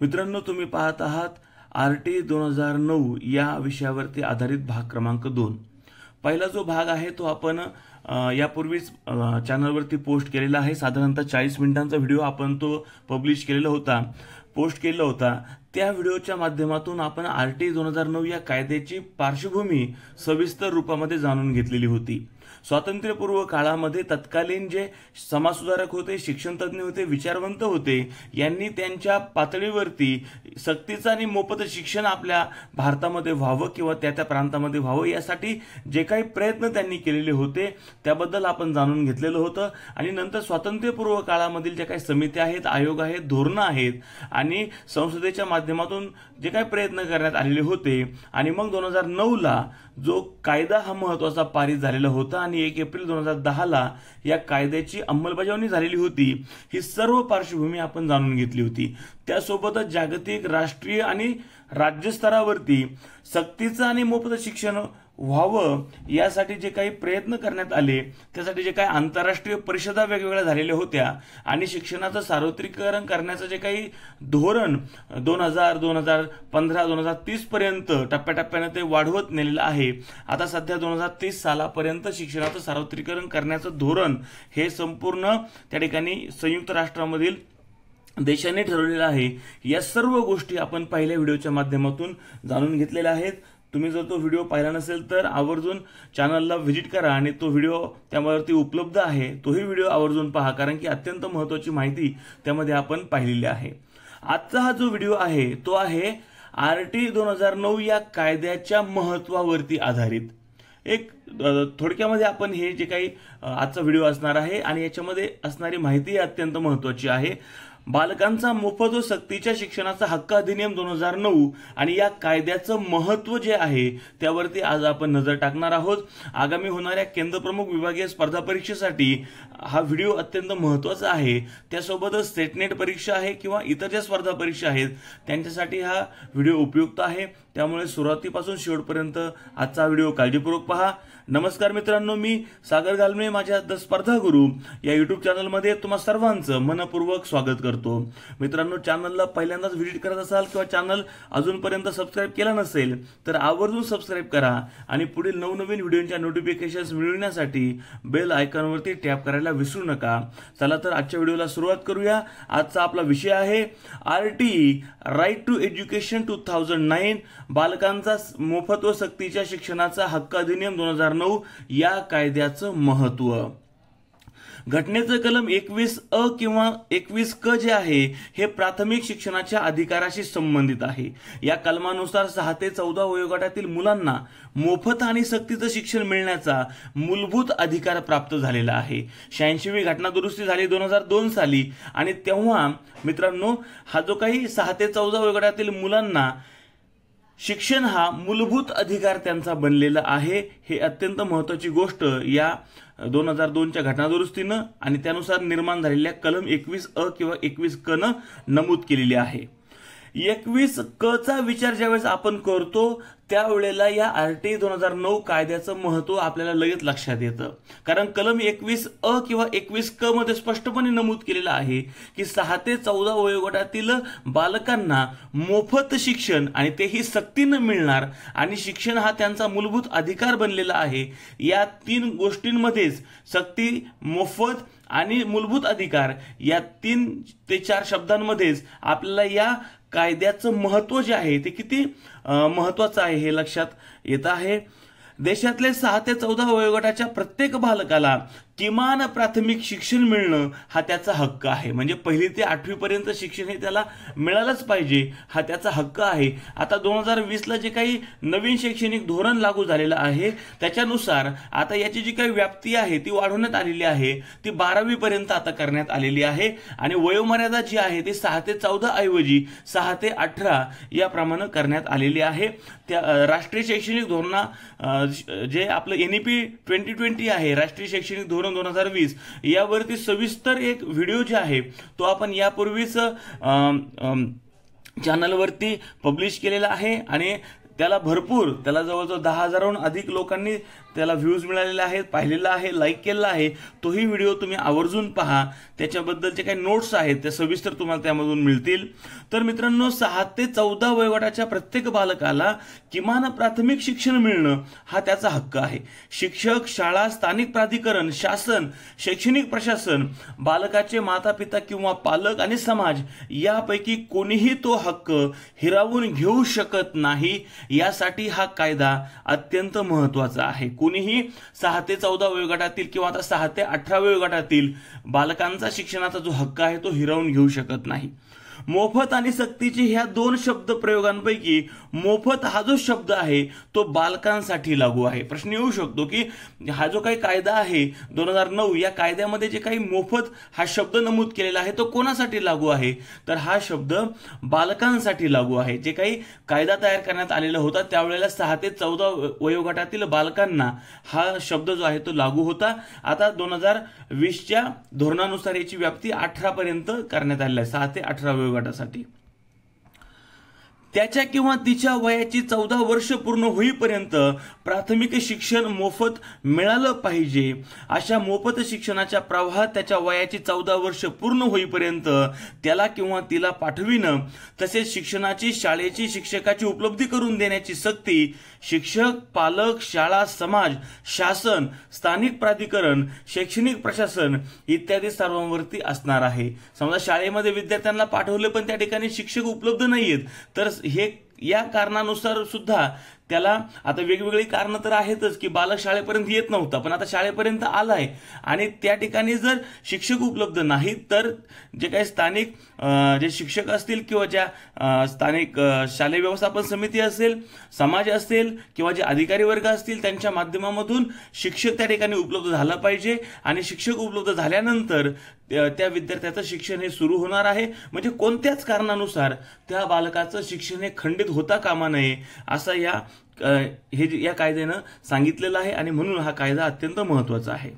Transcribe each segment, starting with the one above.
मित्रांनो, तुम्ही पाहत आहात RT 2009 या विषयावरती आधारित भाग क्रमांक 2। पहिला जो भाग आहे तो आपण यापूर्वीच चॅनलवरती पोस्ट केलेला आहे। साधारणतः 40 मिनिटांचा व्हिडिओ आपण तो पब्लिश केलेला होता, पोस्ट केलेला होता। त्या व्हिडिओच्या माध्यमातून आपण RT 2009 या कायद्याची पार्श्वभूमी सविस्तर रूपामध्ये जाणून घेतलेली होती। स्वातंत्र्यपूर्व काळामध्ये तत्कालीन जे समाजसुधारक होते, शिक्षण तज्ञ होते, विचारवंत होते, यांनी त्यांच्या पातळीवरती सक्तीचं आणि मोफत शिक्षण आपल्या भारतामध्ये व्हावं किंवा त्या प्रांतामध्ये व्हावं यासाठी जे काही प्रयत्न त्यांनी केलेले होते त्याबद्दल आपण जाणून घेतलेलं होतं। आणि नंतर स्वातंत्र्यपूर्व काळामधील जे काही समित्या आहेत, आयोग आहेत, धोरणं आहेत आणि संसदेच्या माध्यमातून जे काही प्रयत्न करण्यात आलेले होते आणि मग 2009 ला जो कायदा हा महत्त्वाचा पारित झालेला होता आणि 1 एप्रिल 2010 ला या कायद्याची अंमलबजावणी झालेली होती। ही सर्व पार्श्वभूमी आपण जाणून घेतली होती। त्यासोबतच जागतिक, राष्ट्रीय आणि राज्य स्तरावरती सक्तीचं आणि मोफत शिक्षण व्हावं यासाठी जे काही प्रयत्न करण्यात आले, त्यासाठी जे काही आंतरराष्ट्रीय परिषदा वेगवेगळ्या झालेल्या होत्या आणि शिक्षणाचं सार्वत्रिकीकरण करण्याचं जे काही धोरण 2000, 2015, 2030 पर्यंत टप्प्याटप्प्याने ते वाढवत नेलेलं आहे। आता सध्या 2030 सालापर्यंत शिक्षणाचं सार्वत्रिकीकरण करण्याचं धोरण हे संपूर्ण त्या ठिकाणी संयुक्त राष्ट्रामधील देशांनी ठरवलेलं आहे। या सर्व गोष्टी आपण पहिल्या व्हिडिओच्या माध्यमातून जाणून घेतलेल्या आहेत। तुम्ही जर तो व्हिडिओ पाहिला नसेल तर आवर्जून चॅनलला व्हिजिट करा आणि तो व्हिडिओ त्यावरती उपलब्ध आहे, तोही व्हिडिओ आवर्जून पहा, कारण की अत्यंत महत्त्वाची माहिती त्यामध्ये आपण पाहिलेली आहे। आजचा हा जो व्हिडिओ आहे तो आहे RT 2009 या कायद्याच्या महत्त्वावरती आधारित। एक थोडक्यामध्ये आपण हे जे काही आजचा व्हिडिओ असणार आहे आणि याच्यामध्ये असणारी माहिती अत्यंत महत्त्वाची आहे। बालकांचा मोफत व सक्तीच्या शिक्षणाचा हक्क अधिनियम 2009 आणि या कायद्याचं महत्त्व जे आहे त्यावरती आज आपण नजर टाकणार आहोत। आगामी होणाऱ्या केंद्रप्रमुख विभागीय स्पर्धा परीक्षेसाठी हा व्हिडिओ अत्यंत महत्त्वाचा आहे। त्यासोबतच सेटनेट परीक्षा आहे किंवा इतर ज्या स्पर्धा परीक्षा आहेत त्यांच्यासाठी हा व्हिडिओ उपयुक्त आहे। त्यामुळे सुरुवातीपासून शेवटपर्यंत आजचा व्हिडिओ काळजीपूर्वक पहा। नमस्कार मित्रांनो, मी सागर गालमे, माझ्या द स्पर्धा गुरु या YouTube चॅनलमध्ये तुम्हा सर्वांचं मनपूर्वक स्वागत करतो। मित्रांनो, चॅनलला पहिल्यांदाच व्हिजिट करत असाल किंवा चॅनल अजूनपर्यंत सबस्क्राइब केला नसेल तर आवर्जून सबस्क्राइब करा आणि पुढील नवनवीन व्हिडिओच्या नोटिफिकेशन्स मिळवण्यासाठी बेल आयकॉनवरती टॅप करायला विसरू नका। चला तर आजच्या व्हिडिओला सुरुवात करूया। आजचा आपला विषय आहे RT राईट टू एज्युकेशन 2009 बालकांचा मोफत व सक्तीच्या शिक्षणाचा हक्क अधिनियम 2009 या कायद्याचं महत्त्व। घटनेचं कलम 21A किंवा 21K जे आहे हे प्राथमिक शिक्षणाच्या अधिकाराशी संबंधित आहे। या कलमानुसार 6 ते 14 वयोगटातील मुलांना मोफत आणि सक्तीचं शिक्षण मिळण्याचा मूलभूत अधिकार प्राप्त झालेला आहे। 86वी घटना दुरुस्ती झाली 2002 साली आणि तेव्हा मित्रांनो हा जो काही 6 ते 14 वयोगटातील मुलांना शिक्षण हा मूलभूत अधिकार त्यांचा बनलेला आहे। हे अत्यंत महत्त्वाची गोष्ट या 2002च्या घटना दुरुस्तीनं आणि त्यानुसार निर्माण झालेल्या कलम 21A किंवा 21K न नमूद केलेली आहे। 21K चा विचार ज्यावेळेस आपण करतो त्यावेळेला या RT 2009 कायद्याचं महत्त्व आपल्याला लगेच लक्षात येतं, कारण कलम 21A किंवा 21K मध्ये स्पष्टपणे नमूद केलेलं आहे की 6 ते 14 वयोगटातील बालकांना मोफत शिक्षण आणि तेही सक्तीनं मिळणार आणि शिक्षण हा त्यांचा मूलभूत अधिकार बनलेला आहे। या 3 गोष्टींमध्येच सक्ती, मोफत आणि मूलभूत अधिकार या 3 ते 4 शब्दांमध्येच आपल्याला या कायद्याचं महत्त्व जे आहे ते किती महत्त्वाचं आहे हे लक्षात येत आहे। देशातले 6 ते 14 वयोगटाच्या प्रत्येक बालकाला किमान प्राथमिक शिक्षण मिळणं हा त्याचा हक्क आहे। म्हणजे 1ली ते 8वी पर्यंत शिक्षण हे त्याला मिळालंच पाहिजे, हा त्याचा हक्क आहे। आता 2020 ला जे काही नवीन शैक्षणिक धोरण लागू झालेलं आहे त्याच्यानुसार आता याची जी काही व्याप्ती आहे ती वाढवण्यात आलेली आहे, ती 12वी पर्यंत आता करण्यात आलेली आहे आणि वयोमर्यादा जी आहे ती 6 ते 14 ऐवजी 6 ते 18 याप्रमाणे करण्यात आलेली आहे। त्या राष्ट्रीय शैक्षणिक धोरणा जे आपलं NEP 2020 आहे, राष्ट्रीय शैक्षणिक धोरण 2020 यावरती सविस्तर एक व्हिडिओ जे आहे तो आपण यापूर्वीच चॅनलवरती पब्लिश केलेला आहे आणि त्याला जवळजवळ 10,000हून अधिक लोकांनी त्याला व्ह्यूज मिळालेले आहेत, पाहिलेला आहे, लाईक केलेला आहे. तोही व्हिडिओ तुम्ही आवर्जून पहा. त्याच्याबद्दलचे काही नोट्स आहेत त्या सविस्तर तुम्हाला त्यामधून मिळतील. तर मित्रांनो, 6 ते 14 वयोगटाच्या प्रत्येक बालकाला किमान प्राथमिक शिक्षण मिळणं हा त्याचा हक्क आहे. शिक्षक, शाळा, स्थानिक प्राधिकरण, शासन, शैक्षणिक प्रशासन, बालकाचे माता पिता किंवा पालक आणि समाज यापैकी कोणीही तो हक्क हिरावून घेऊ शकत नाही. यासाठी हा कायदा अत्यंत महत्वाचा आहे. कोणीही 6 ते 14 वयोगटातील किंवा आता 6 ते 18 वयोगटातील बालकांचा शिक्षणाचा जो हक्क आहे तो हिरावून घेऊ शकत नाही. मोफत आणि सक्तीचे ह्या 2 शब्द प्रयोगांपैकी मोफत हा जो शब्द आहे तो बालकांसाठी लागू आहे. प्रश्न येऊ शकतो की हा जो काही कायदा आहे 2009 या कायद्यामध्ये जे काही मोफत हा शब्द नमूद केलेला आहे तो कोणासाठी लागू आहे? तर हा शब्द बालकांसाठी लागू आहे. जे काही कायदा तयार करण्यात आलेला होता त्यावेळेला 6 ते 14 वयोगटातील बालकांना हा शब्द जो आहे तो लागू होता. आता 2020च्या धोरणानुसार याची व्याप्ती 18 पर्यंत करण्यात आलेली आहे. 6 ते 18 वयोगटासाठी. त्याच्या किंवा तिच्या वयाची 14 वर्ष पूर्ण होईपर्यंत प्राथमिक शिक्षण मोफत मिळालं पाहिजे. अशा मोफत शिक्षणाच्या प्रवाहात त्याच्या वयाची 14 वर्ष पूर्ण होईपर्यंत त्याला किंवा तिला पाठविणं, तसेच शिक्षणाची, शाळेची, शिक्षकाची उपलब्धी करून देण्याची सक्ती शिक्षक, पालक, शाळा, समाज, शासन, स्थानिक प्राधिकरण, शैक्षणिक प्रशासन इत्यादी सर्वांवरती असणार आहे. समजा शाळेमध्ये विद्यार्थ्यांना पाठवले पण त्या ठिकाणी शिक्षक उपलब्ध नाहीयेत तर हे या कारणानुसार सुद्धा त्याला, आता वेगवेगळी कारणं तर आहेतच की बालक शाळेपर्यंत येत नव्हता पण आता शाळेपर्यंत आलाय आणि त्या ठिकाणी जर शिक्षक उपलब्ध नाहीत तर जे काही स्थानिक जे शिक्षक असतील किंवा ज्या स्थानिक शालेय व्यवस्थापन समिती असेल, समाज असेल किंवा जे अधिकारी वर्ग असतील त्यांच्या माध्यमामधून शिक्षक त्या ठिकाणी उपलब्ध झाला पाहिजे. आणि शिक्षक उपलब्ध झाल्यानंतर त्या विद्यार्थ्याचं शिक्षण हे सुरू होणार आहे. म्हणजे कोणत्याच कारणानुसार त्या बालकाचं शिक्षण हे खंडित होता कामा नये असं या कायद्यानं सांगितलेलं आहे आणि म्हणून हा कायदा अत्यंत महत्वाचा आहे.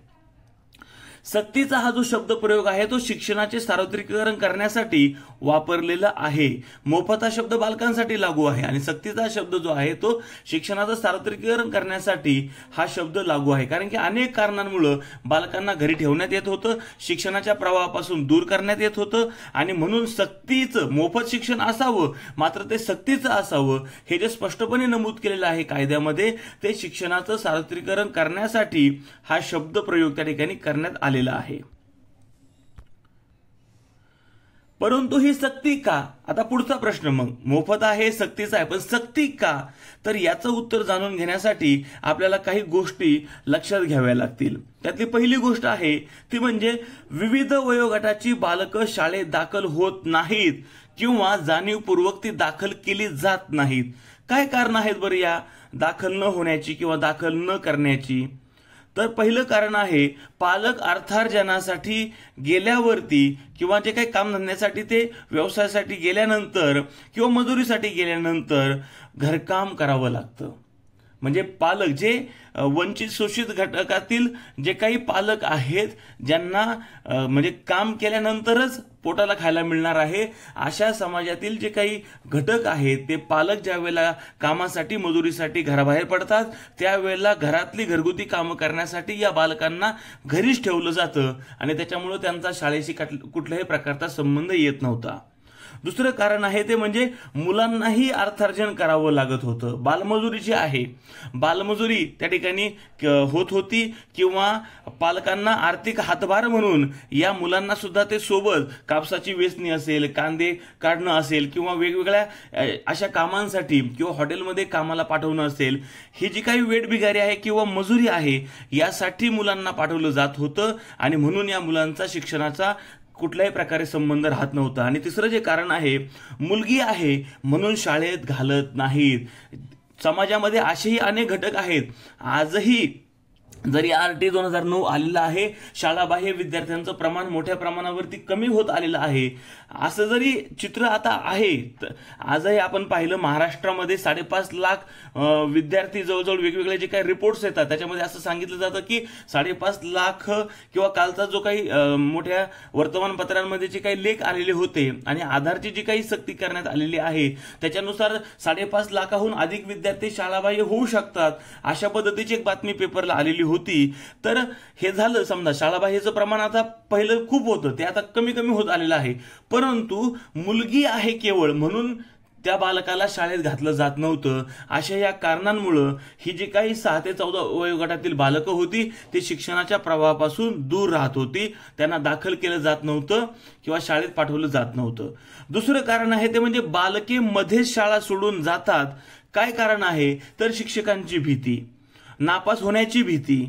सक्तीचा हा जो शब्द प्रयोग आहे तो शिक्षणाचे सार्वत्रिकीकरण करण्यासाठी वापरलेला आहे. मोफत हा शब्द बालकांसाठी लागू आहे आणि सक्तीचा शब्द जो आहे तो शिक्षणाचं सार्वत्रिकीकरण करण्यासाठी हा शब्द लागू आहे. कारण की अनेक कारणांमुळे बालकांना घरी ठेवण्यात येत होतं, शिक्षणाच्या प्रवाहापासून दूर करण्यात येत होतं आणि म्हणून सक्तीचं मोफत शिक्षण असावं मात्र ते सक्तीचं असावं हे जे स्पष्टपणे नमूद केलेलं आहे कायद्यामध्ये ते शिक्षणाचं सार्वत्रिकीकरण करण्यासाठी हा शब्द प्रयोग त्या ठिकाणी करण्यात आलेला आहे. परंतु ही सक्ती का? आता पुढचा प्रश्न, मग मोफत आहे, सक्तीचा आहे, पण सक्ती का? तर याचं उत्तर जाणून घेण्यासाठी आपल्याला काही गोष्टी लक्षात घ्याव्या लागतील. त्यातली पहिली गोष्ट आहे ती म्हणजे विविध वयोगटाची बालकं शाळेत दाखल होत नाहीत किंवा जाणीवपूर्वक ती दाखल केली जात नाहीत. काय कारण आहेत बरं या दाखल न होण्याची किंवा दाखल न करण्याची? तर पहिलं कारण आहे पालक अर्थार्जनासाठी गेल्यावरती किंवा जे काही काम धंद्यासाठी ते व्यवसायासाठी गेल्यानंतर किंवा मजुरीसाठी गेल्यानंतर घरकाम करावं लागतं. म्हणजे पालक जे वंचित शोषित घटकातील जे काही पालक आहेत ज्यांना म्हणजे काम केल्यानंतरच पोटाला खायला मिळणार आहे अशा समाजातील जे काही घटक आहेत ते पालक ज्या वेळेला कामासाठी मजुरीसाठी घराबाहेर पडतात त्यावेळेला घरातली घरगुती कामं करण्यासाठी या बालकांना घरीच ठेवलं जातं आणि त्याच्यामुळे त्यांचा शाळेशी कुठल्याही प्रकारचा संबंध येत नव्हता. दुसरं कारण आहे ते म्हणजे मुलांनाही अर्थार्जन करावं लागत होतं. बालमजुरी जी आहे, बालमजुरी त्या ठिकाणी होत होती किंवा पालकांना आर्थिक हातभार म्हणून या मुलांना सुद्धा ते सोबत कापसाची वेचणी असेल, कांदे काढणं असेल किंवा वेगवेगळ्या अशा कामांसाठी किंवा हॉटेलमध्ये कामाला पाठवणं असेल, ही जी काही वेठबिगारी आहे किंवा मजुरी आहे यासाठी मुलांना पाठवलं जात होतं आणि म्हणून या मुलांचा शिक्षणाचा कुठल्याही प्रकारे संबंध राहत नव्हता. आणि तिसरं जे कारण आहे, मुलगी आहे म्हणून शाळेत घालत नाहीत. समाजामध्ये असेही अनेक घटक आहेत आजही जरी RT 2009 आलेला आहे, शाळाबाह्य विद्यार्थ्यांचं प्रमाण मोठ्या प्रमाणावरती कमी होत आलेलं आहे, असं जरी चित्र आता आहे, आजही आपण पाहिलं महाराष्ट्रामध्ये 5.5 लाख विद्यार्थी जवळजवळ वेगवेगळे जे काही रिपोर्ट्स येतात त्याच्यामध्ये असं सांगितलं जातं की 5.5 लाख किंवा कालचा जो काही मोठ्या वर्तमानपत्रांमध्ये जे काही लेख आलेले होते आणि आधारची जी काही सक्ती करण्यात आलेली आहे त्याच्यानुसार 5.5 लाखाहून अधिक विद्यार्थी शाळाबाह्य होऊ शकतात, अशा पद्धतीची एक बातमी पेपरला आलेली होती. तर हे झालं, समजा शाळाबाह्यचं प्रमाण आता पहिलं खूप होतं ते आता कमी कमी होत आलेलं आहे, परंतु मुलगी आहे केवळ म्हणून त्या बालकाला शाळेत घातलं जात नव्हतं. अशा या कारणांमुळं ही जी काही 6 ते 14 वयोगटातील बालकं होती ती शिक्षणाच्या प्रवाहापासून दूर राहत होती, त्यांना दाखल केलं जात नव्हतं किंवा शाळेत पाठवलं जात नव्हतं. दुसरं कारण आहे ते म्हणजे बालके मध्येच शाळा सोडून जातात. काय कारण आहे तर शिक्षकांची भीती, नापास होण्याची भीती,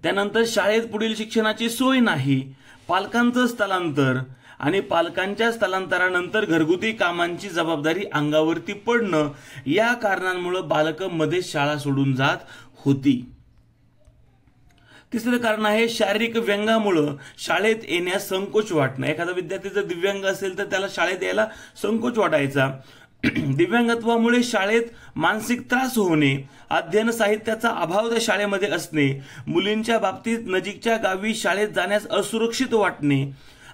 त्यानंतर शाळेत पुढील शिक्षणाची सोय नाही, पालकांचं स्थलांतर आणि पालकांच्या स्थलांतरानंतर घरगुती कामांची जबाबदारी अंगावरती पडणं, या कारणांमुळे बालकं मध्ये शाळा सोडून जात होती. तिसरं कारण आहे शारीरिक व्यंगामुळे शाळेत येण्यास संकोच वाटणं. एखादा विद्यार्थी जर दिव्यांग असेल तर त्याला शाळेत यायला संकोच वाटायचा. दिव्यांगत्वामुळे शाळेत मानसिक त्रास होणे, अध्ययन साहित्याचा अभाव त्या शाळेमध्ये असणे, मुलींच्या बाबतीत नजीकच्या गावी शाळेत जाण्यास असुरक्षित वाटणे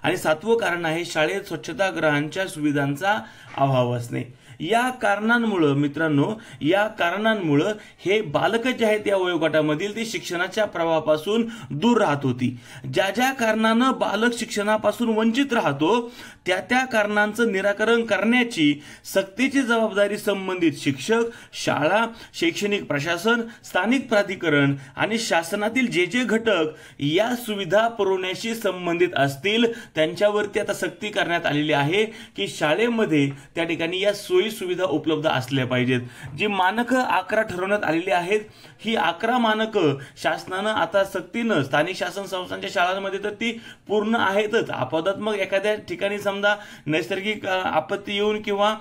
आणि 7वं कारण आहे शाळेत स्वच्छतागृहांच्या सुविधांचा अभाव असणे. या कारणांमुळे मित्रांनो, या कारणांमुळे हे बालक जे आहेत या वयोगटामधील ती शिक्षणाच्या प्रवाहापासून दूर राहत होती. ज्या ज्या कारणानं बालक शिक्षणापासून वंचित राहतो त्या त्या कारणांचं निराकरण करण्याची सक्तीची जबाबदारी संबंधित शिक्षक, शाळा, शैक्षणिक प्रशासन, स्थानिक प्राधिकरण आणि शासनातील जे जे घटक या सुविधा पुरवण्याशी संबंधित असतील त्यांच्यावरती आता सक्ती करण्यात आलेली आहे की शाळेमध्ये त्या ठिकाणी या सोयी सुविधा उपलब्ध असल्या पाहिजेत. जी मानकं 11 ठरवण्यात आलेली आहेत, ही 11 मानकं शासनानं आता सक्तीनं स्थानिक शासन संस्थांच्या शाळांमध्ये तर ती पूर्ण आहेतच. अपवादात्मक एखाद्या ठिकाणी समजा नैसर्गिक आपत्ती येऊन किंवा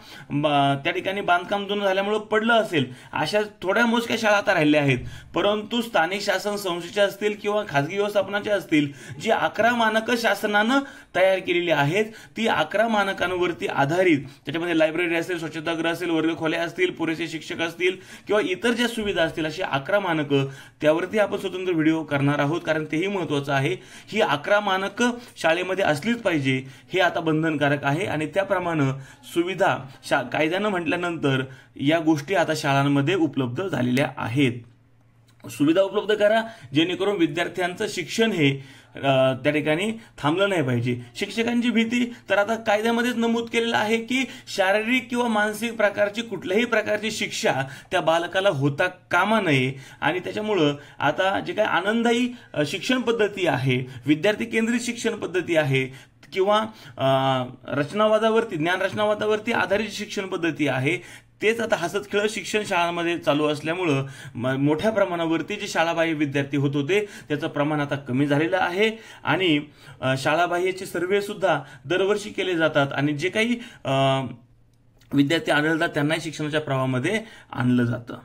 त्या ठिकाणी बांधकाम जुनं झाल्यामुळे पडलं असेल, अशा थोड्या मोजक्या शाळा आता राहिल्या आहेत, परंतु स्थानिक शासन संस्थेच्या असतील किंवा खाजगी व्यवस्थापनाच्या असतील, जी 11 मानकं शासनानं तयार केलेली आहेत, ती 11 मानकांवरती आधारित त्याच्यामध्ये लायब्ररी असेल, स्वच्छतागृह असेल, वर्गखोल्या असतील, पुरेसे शिक्षक असतील किंवा इतर ज्या सुविधा असतील, अशी 11 मानकं त्यावरती आपण स्वतंत्र व्हिडिओ करणार आहोत, कारण तेही महत्त्वाचं आहे. ही 11 मानकं शाळेमध्ये असलीच पाहिजे, हे आता बंधनकारक आहे आणि त्याप्रमाणे सुविधा कायद्यानं म्हटल्यानंतर या गोष्टी आता शाळांमध्ये उपलब्ध झालेल्या आहेत. सुविधा उपलब्ध करा जेणेकरून विद्यार्थ्यांचं शिक्षण हे त्या ठिकाणी थांबलं नाही पाहिजे. शिक्षकांची भीती तर आता कायद्यामध्येच नमूद केलेलं आहे की शारीरिक किंवा मानसिक प्रकारची कुठल्याही प्रकारची शिक्षा त्या बालकाला होता कामा नये आणि त्याच्यामुळं आता जे काही आनंददायी शिक्षण पद्धती आहे, विद्यार्थी केंद्रित शिक्षण पद्धती आहे किंवा रचनावादावरती, ज्ञान रचनावादावरती आधारित शिक्षण पद्धती आहे, तेच आता हसत खेळत शिक्षण शाळांमध्ये चालू असल्यामुळं मोठ्या प्रमाणावरती जे शाळाबाह्य विद्यार्थी होत होते त्याचं प्रमाण आता कमी झालेलं आहे आणि शाळाबाह्यचे सर्वे सुद्धा दरवर्षी केले जातात आणि जे काही विद्यार्थी आढळतात त्यांनाही शिक्षणाच्या प्रवाहामध्ये आणलं जातं.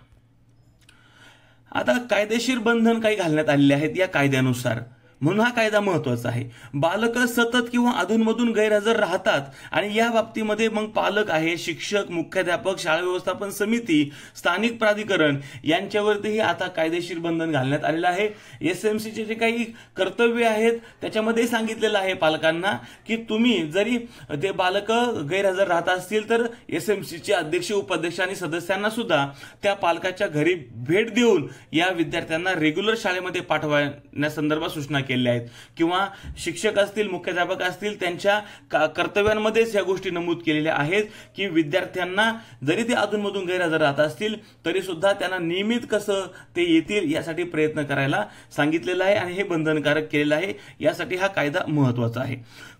आता कायदेशीर बंधन काही घालण्यात आलेले आहेत या कायद्यानुसार, म्हणून हा कायदा महत्वाचा आहे. बालकं सतत किंवा अधूनमधून गैरहजर राहतात आणि या बाबतीमध्ये मग पालक आहे, शिक्षक, मुख्याध्यापक, शाळा व्यवस्थापन समिती, स्थानिक प्राधिकरण यांच्यावरतीही आता कायदेशीर बंधन घालण्यात आलेलं आहे. SMCचे जे काही कर्तव्य आहेत त्याच्यामध्ये सांगितलेलं आहे पालकांना की तुम्ही जरी ते बालकं गैरहजर राहत असतील तर SMCचे अध्यक्ष, उपाध्यक्ष आणि सदस्यांना सुद्धा त्या पालकाच्या घरी भेट देऊन या विद्यार्थ्यांना रेग्युलर शाळेमध्ये पाठवण्यासंदर्भात सूचना केल्या आहेत किंवा शिक्षक असतील, मुख्याध्यापक असतील त्यांच्या कर्तव्यांमध्येच या गोष्टी नमूद केलेल्या आहेत की विद्यार्थ्यांना जरी ते अधूनमधून गैरहजर राहत असतील तरी सुद्धा त्यांना नियमित कसं ते येतील यासाठी प्रयत्न करायला सांगितलेलं आहे आणि हे बंधनकारक केलेलं आहे. यासाठी हा कायदा महत्वाचा आहे.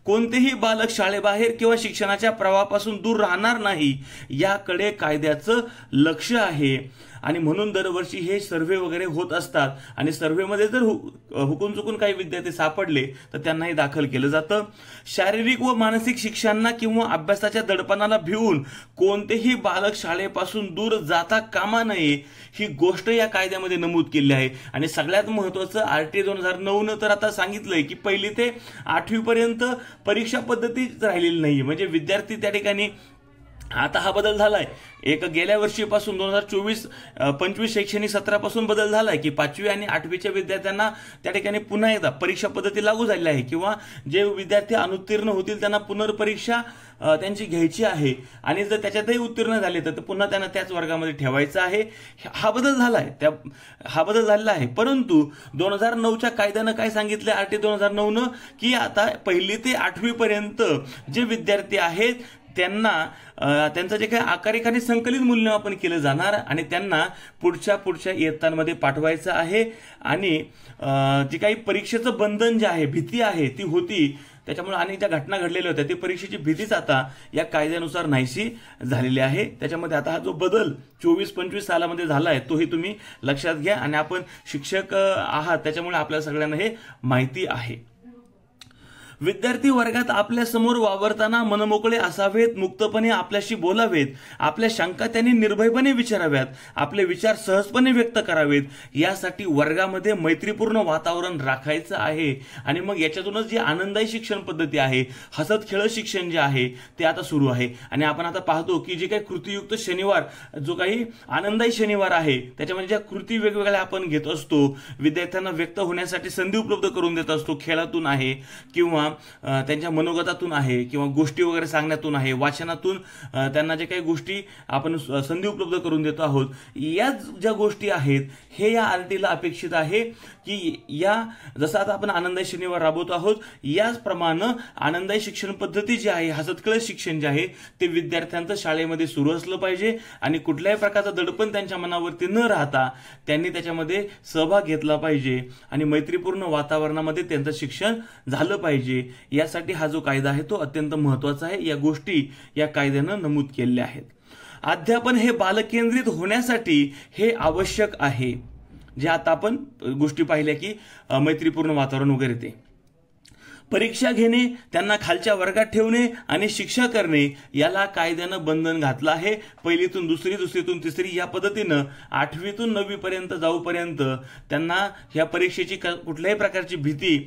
कोणतेही बालक शाळेबाहेर किंवा शिक्षणाच्या प्रवाहापासून दूर राहणार नाही याकडे कायद्याचं लक्ष आहे आणि म्हणून दरवर्षी हे सर्व्हे वगैरे होत असतात आणि सर्व्हेमध्ये जर हुकून चुकून काही विद्यार्थी सापडले तर त्यांनाही दाखल केलं जातं. शारीरिक व मानसिक शिक्षांना किंवा अभ्यासाच्या दडपणाला भिवून कोणतेही बालक शाळेपासून दूर जाता कामा नये ही गोष्ट या कायद्यामध्ये नमूद केली आहे. आणि सगळ्यात महत्त्वाचं RTA 2009 तर आता सांगितलंय की 1ली ते 8वी पर्यंत परीक्षा पद्धतीच राहिलेली नाही, म्हणजे विद्यार्थी त्या ठिकाणी आता हा बदल झालाय. एक गेल्या वर्षीपासून 2024-25 शैक्षणिक सत्रापासून बदल झालाय की 5वी आणि 8वीच्या विद्यार्थ्यांना त्या ठिकाणी पुन्हा एकदा परीक्षा पद्धती लागू झाली आहे किंवा जे विद्यार्थी अनुत्तीर्ण होतील त्यांना पुनर्परीक्षा त्यांची घ्यायची आहे आणि जर त्याच्यातही उत्तीर्ण झाले तर पुन्हा त्यांना त्याच वर्गामध्ये ठेवायचं आहे. हा बदल झालाय, हा बदल झालेला आहे. परंतु 2009च्या कायद्यानं काय सांगितलं RTA 2009 की आता 1ली ते 8वी पर्यंत जे विद्यार्थी आहेत त्यांचं जे काही आकारिक आणि संकलित मूल्यमापन केलं जाणार आणि त्यांना पुढच्या इयत्तांमध्ये पाठवायचं आहे. आणि जे काही परीक्षेचं बंधन जे आहे, भीती आहे ती होती त्याच्यामुळे आणि ज्या घटना घडलेल्या होत्या ती परीक्षेची भीतीच आता या कायद्यानुसार नाहीशी झालेली आहे. त्याच्यामध्ये आता हा जो बदल 24-25 सालामध्ये झाला आहे तोही तुम्ही लक्षात घ्या. आणि आपण शिक्षक आहात त्याच्यामुळे आपल्या सगळ्यांना हे माहिती आहे. विद्यार्थी वर्गात आपल्या समोर वावरताना मनमोकळे असावेत, मुक्तपणे आपल्याशी बोलावेत, आपल्या शंका त्यांनी निर्भयपणे विचाराव्यात, आपले विचार सहजपणे व्यक्त करावेत. यासाठी वर्गामध्ये मैत्रीपूर्ण वातावरण राखायचं आहे. आणि मग याच्यातूनच जी आनंदायी शिक्षण पद्धती आहे, हसत खेळत शिक्षण जे आहे ते आता सुरू आहे. आणि आपण आता पाहतो की जे काही कृतीयुक्त शनिवार, जो काही आनंदायी शनिवार आहे त्याच्यामध्ये ज्या कृती वेगवेगळ्या आपण घेत असतो, विद्यार्थ्यांना व्यक्त होण्यासाठी संधी उपलब्ध करून देत असतो, खेळातून आहे किंवा त्यांच्या मनोगतातून आहे किंवा गोष्टी वगैरे सांगण्यातून आहे, वाचनातून त्यांना जे काही गोष्टी आपण संधी उपलब्ध करून देतो आहोत, या ज्या गोष्टी आहेत हे या RTला अपेक्षित आहे की या जसं आता आपण आनंदायी शनिवार राबवतो आहोत याचप्रमाणे आनंदायी शिक्षण पद्धती जी आहे, हसतखेळत शिक्षण जे आहे ते विद्यार्थ्यांचं शाळेमध्ये सुरू असलं पाहिजे. आणि कुठल्याही प्रकारचं दडपण त्यांच्या मनावरती न राहता त्यांनी त्याच्यामध्ये सहभाग घेतला पाहिजे आणि मैत्रीपूर्ण वातावरणामध्ये त्यांचं शिक्षण झालं पाहिजे. यासाठी हा जो कायदा आहे तो अत्यंत महत्त्वाचा आहे. या गोष्टी या कायद्यानं नमूद केलेल्या आहेत. अध्यापन हे बालकेंद्रित होण्यासाठी हे आवश्यक आहे. जे आता आपण गोष्टी पाहिल्या की मैत्रीपूर्ण वातावरण वगैरे ते परीक्षा घेणे, त्यांना खालच्या वर्गात ठेवणे आणि शिक्षा करणे याला कायद्यानं बंधन घातलं आहे. 1लीतून 2री, 2रीतून 3री या पद्धतीनं 8वीतून 9वी पर्यंत जाऊपर्यंत त्यांना ह्या परीक्षेची कुठल्याही प्रकारची भीती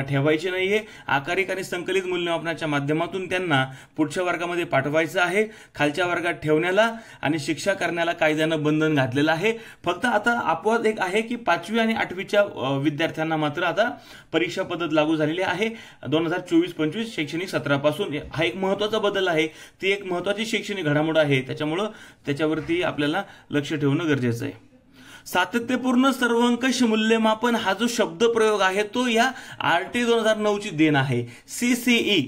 ठेवायची नाहीये. आकारिक आणि संकलित मूल्यमापनाच्या माध्यमातून त्यांना पुढच्या वर्गामध्ये पाठवायचं आहे. खालच्या वर्गात ठेवण्याला आणि शिक्षा करण्याला कायद्यानं बंधन घातलेलं आहे. फक्त आता अपवाद एक आहे की 5वी आणि 8वीच्या विद्यार्थ्यांना मात्र आता परीक्षा पद्धत लागू झालेली आहे 2024-25 शैक्षणिक सत्रापासून. हा एक महत्त्वाचा बदल आहे, ती एक महत्त्वाची शैक्षणिक घडामोड आहे, त्याच्यामुळं त्याच्यावरती आपल्याला लक्ष ठेवणं गरजेचं आहे. सातत्यपूर्ण सर्वंकष मूल्यमापन हा जो शब्द प्रयोग आहे तो या RTA 2009ची देण आहे. CCE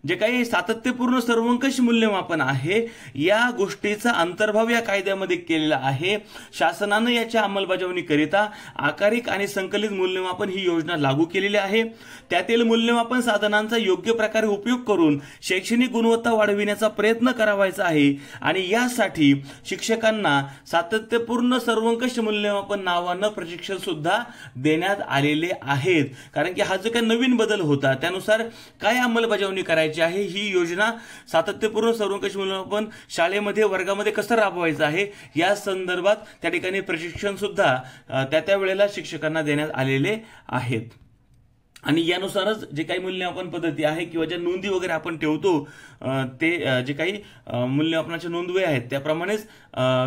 जे काही सातत्यपूर्ण सर्वंकष मूल्यमापन आहे या गोष्टीचा अंतर्भाव या कायद्यामध्ये केलेला आहे. शासनानं याच्या अंमलबजावणीकरिता आकारिक आणि संकलित मूल्यमापन ही योजना लागू केलेली आहे. त्यातील मूल्यमापन साधनांचा योग्य प्रकारे उपयोग करून शैक्षणिक गुणवत्ता वाढविण्याचा प्रयत्न करावायचा आहे. आणि यासाठी शिक्षकांना सातत्यपूर्ण सर्वंकष मूल्यमापन नावानं प्रशिक्षण सुद्धा देण्यात आलेले आहेत. कारण की हा जो काही नवीन बदल होता त्यानुसार काय अंमलबजावणी करायची आहे, ही योजना सातत्यपूर्ण सर्वंकष मूल्यमापन शाळेमध्ये वर्गामध्ये कसं राबवायचं आहे या संदर्भात त्या ठिकाणी प्रशिक्षण सुद्धा त्या वेळेला शिक्षकांना देण्यात आलेले आहेत. आणि यानुसारच जे काही मूल्यमापन पद्धती आहे किंवा ज्या नोंदी वगैरे आपण ठेवतो ते जे काही मूल्यमापनाच्या नोंदवही आहेत त्याप्रमाणेच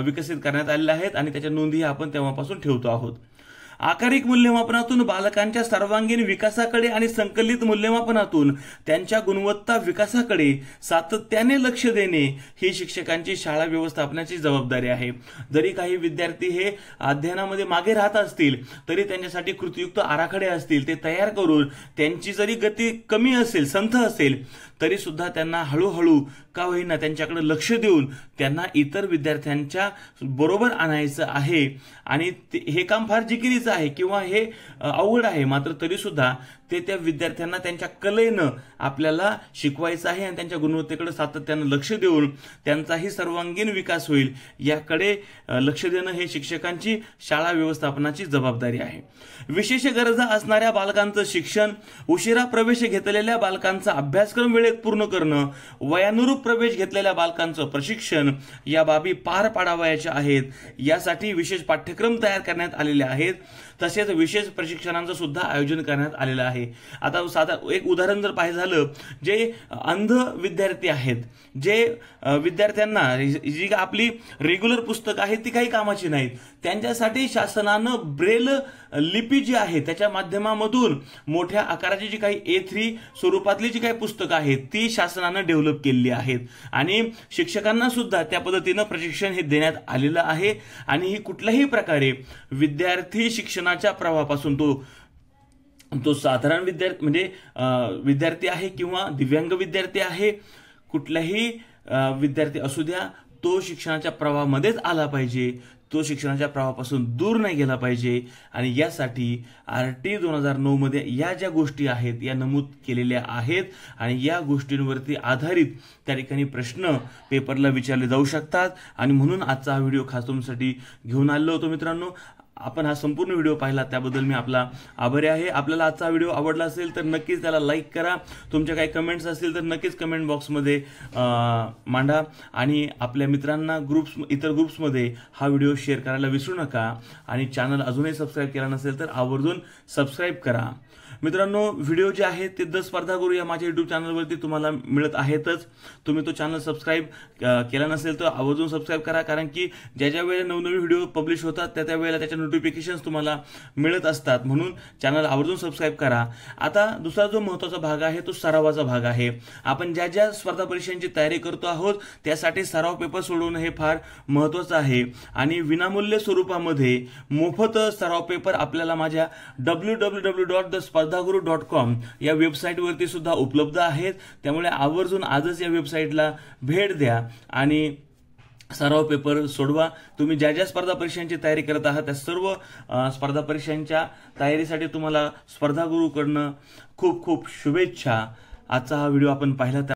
विकसित करण्यात आलेल्या आहेत आणि त्याच्या नोंदी आपण तेव्हापासून ठेवतो आहोत. आकारिक मूल्यमापनातून बालकांच्या सर्वांगीण विकासाकडे आणि संकलित मूल्यमापनातून त्यांच्या गुणवत्ता विकासाकडे सातत्याने लक्ष देणे ही शिक्षकांची शाळा व्यवस्थापनाची जबाबदारी आहे. जरी काही विद्यार्थी हे अध्ययनामध्ये मागे राहत असतील तरी त्यांच्यासाठी कृतीयुक्त आराखडे असतील ते तयार करून त्यांची जरी गती कमी असेल, संथ असेल तरी सुद्धा त्यांना हळूहळू का होईना त्यांच्याकडे लक्ष देऊन त्यांना इतर विद्यार्थ्यांच्या बरोबर आणायचं आहे. आणि हे काम फार जिकिरीचं आहे किंवा हे अवघड आहे, मात्र तरी सुद्धा ते त्या विद्यार्थ्यांना त्यांच्या कलेनं आपल्याला शिकवायचं आहे आणि त्यांच्या गुणवत्तेकडे सातत्यानं लक्ष देऊन त्यांचाही सर्वांगीण विकास होईल याकडे लक्ष देणं हे शिक्षकांची शाळा व्यवस्थापनाची जबाबदारी आहे। विशेष गरजा असणाऱ्या बालकांचं शिक्षण, उशिरा प्रवेश घेतलेल्या बालकांचा अभ्यासक्रम वेळेत पूर्ण करणं, वयानुरूप प्रवेश घेतलेल्या बालकांचं प्रशिक्षण या बाबी पार पाडावयाच्या आहेत। यासाठी विशेष पाठ्यक्रम तयार करण्यात आलेले आहेत, तसेच विशेष प्रशिक्षणांचं सुद्धा आयोजन करण्यात आलेलं आहे। आता साधा एक उदाहरण जर पाहिजे झालं, जे अंध विद्यार्थी आहेत, जे विद्यार्थ्यांना जी आपली रेग्युलर पुस्तकं आहेत ती काही कामाची नाहीत, त्यांच्यासाठी शासनानं ब्रेल लिपी जी आहे त्याच्या माध्यमामधून मोठ्या आकाराची जी काही A3 स्वरूपातली जी काही पुस्तकं आहेत ती शासनानं डेव्हलप केलेली आहेत आणि शिक्षकांना सुद्धा त्या पद्धतीनं प्रशिक्षण हे देण्यात आलेलं आहे। आणि ही कुठल्याही प्रकारे विद्यार्थी शिक्षणाच्या प्रवाहापासून तो साधारण विद्यार्थी म्हणजे विद्यार्थी आहे किंवा दिव्यांग विद्यार्थी आहे, कुठलाही विद्यार्थी असू द्या, तो शिक्षणाच्या प्रवाहामध्येच आला पाहिजे, तो शिक्षणाच्या प्रवाहापासून दूर नाही गेला पाहिजे। आणि यासाठी RT 2009 मध्ये या ज्या गोष्टी आहेत या नमूद केलेल्या आहेत आणि या गोष्टींवरती आधारित त्या ठिकाणी प्रश्न पेपरला विचारले जाऊ शकतात। आणि म्हणून आजचा हा व्हिडिओ खास तुमच्यासाठी घेऊन आलेलो होतो। मित्रांनो, आपण हा संपूर्ण व्हिडिओ पाहिला त्याबद्दल मी आपला आभारी आहे। आपल्याला आजचा व्हिडिओ आवडला असेल तर नक्कीच त्याला लाईक करा, तुमच्या काही कमेंट्स असतील तर नक्कीच कमेंट बॉक्समध्ये मांडा आणि आपल्या मित्रांना इतर ग्रुप्समध्ये हा व्हिडिओ शेअर करायला विसरू नका। आणि चॅनल अजूनही सबस्क्राईब केला नसेल तर आवर्जून सबस्क्राईब करा। मित्रांनो, व्हिडिओ जे आहेत ते द स्पर्धा गुरु या माझ्या युट्यूब चॅनलवरती तुम्हाला मिळत आहेतच। तुम्ही तो चॅनल सबस्क्राईब केला नसेल तर आवर्जून सबस्क्राईब करा, कारण की ज्या वेळेला नवनवीन व्हिडिओ पब्लिश होतात त्या वेळेला त्याच्या नोटिफिकेशन्स तुम्हाला मिळत असतात, म्हणून चॅनल आवर्जून सबस्क्राईब करा। आता दुसरा जो महत्त्वाचा भाग आहे तो सरावाचा भाग आहे। आपण ज्या स्पर्धा परीक्षांची तयारी करतो आहोत त्यासाठी सराव पेपर सोडवणं हे फार महत्त्वाचं आहे आणि विनामूल्य स्वरूपामध्ये मोफत सराव पेपर आपल्याला माझ्या www.thesparthaguru.com या वेबसाईटवरती सुद्धा उपलब्ध आहेत। त्यामुळे आवर्जून आजच या वेबसाईटला भेट द्या आणि सराव पेपर सोडवा। तुम्ही ज्या स्पर्धा परीक्षांची तयारी करत आहात त्या सर्व स्पर्धा परीक्षांच्या तयारीसाठी तुम्हाला स्पर्धा गुरुकडून खूप खूप शुभेच्छा। आजचा हा व्हिडिओ आपण पाहिला